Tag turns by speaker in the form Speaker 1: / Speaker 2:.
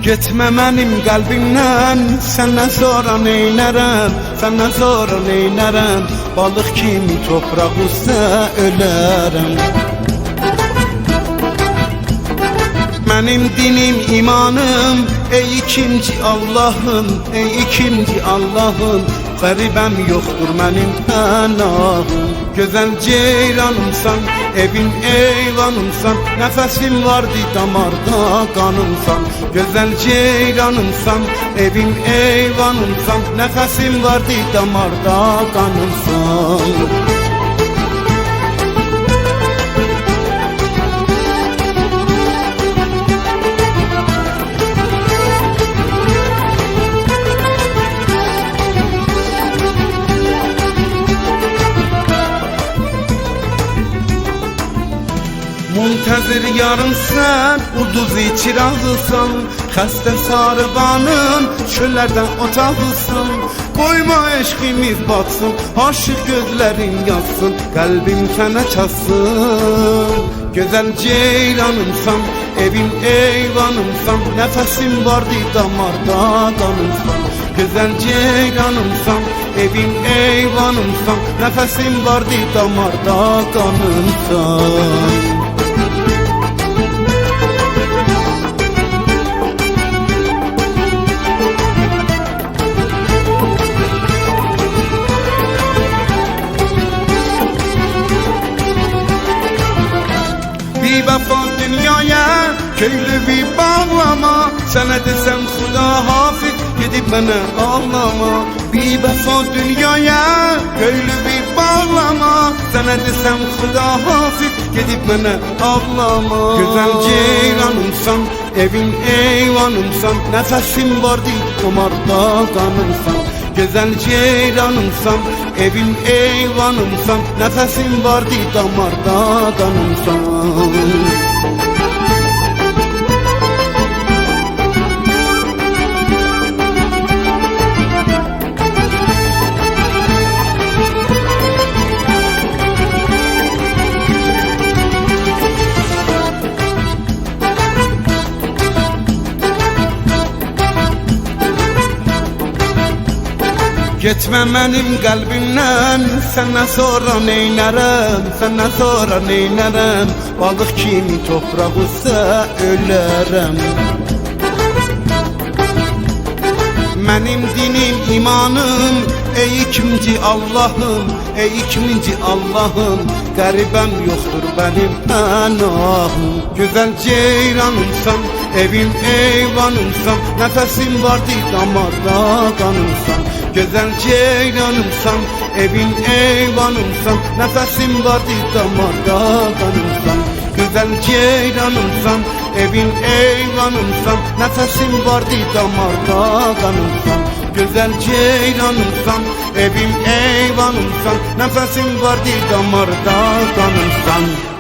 Speaker 1: Getmə mənim qəlbimdən, səndən sonra neynərəm, səndən sonra neynərəm, balıq kimi topraq üstə ölərəm. Mənim dinim, imanım, ey ikinci Allahım, ey ikinci Allahım, qəribəm yoxdur mənim pənahım. Gözəl ceyranımsan, evin eyvanımsan, nəfəsim vardı damarda qanımsan. Gözəl ceyranımsan, evin eyvanımsan, nəfəsim vardı damarda qanımsan. Muntəzir yarımsən, ulduz-i çırağısan, xəstə sarıbanın, çöllərdən otağısan. Qoyma eşqimiz batsın, aşıq gözlərin yazsın, qəlbim sənə çatsın. Gözəl ceyranımsan, evin eyvanımsan, nəfəsim vardı damarda qanımsan. Gözəl ceyranımsan, evin eyvanımsan, nəfəsim vardı damarda qanımsan. Bir vəfa dünyaya, köylü bir bağlama, sənə desəm xuda hafiz, gedib mənə ağlama. Bir vəfa dünyaya, köylü bir bağlama, sənə desəm xuda hafiz, gedib mənə ağlama. Gözəl ceyranımsan, evin eyvanımsan, nəfəsim vardı damarda qanımsan. Gözəl ceyranımsan, evin eyvanımsan, nəfəsim vardı damarda qanımsan. Getmə mənim qəlbimdən, səndən sonra neynərəm, səndən sonra neynərəm, balıq kimi topraq üstə ölərəm. Mənim dinim, imanım, ey ikinci Allahım, ey ikinci Allahım, qəribəm yoxdur mənim pənahım. Gözəl ceyranımsan, evin eyvanımsan, nəfəsim vardı damarda qanımsan. Gözəl ceyranımsan, evin eyvanımsan, nəfəsim vardı damarda qanımsan. Gözəl ceyranımsan, evin eyvanımsan, nəfəsim vardı damarda qanımsan. Gözəl ceyranımsan, evin eyvanımsan, nəfəsim vardı damarda qanımsan.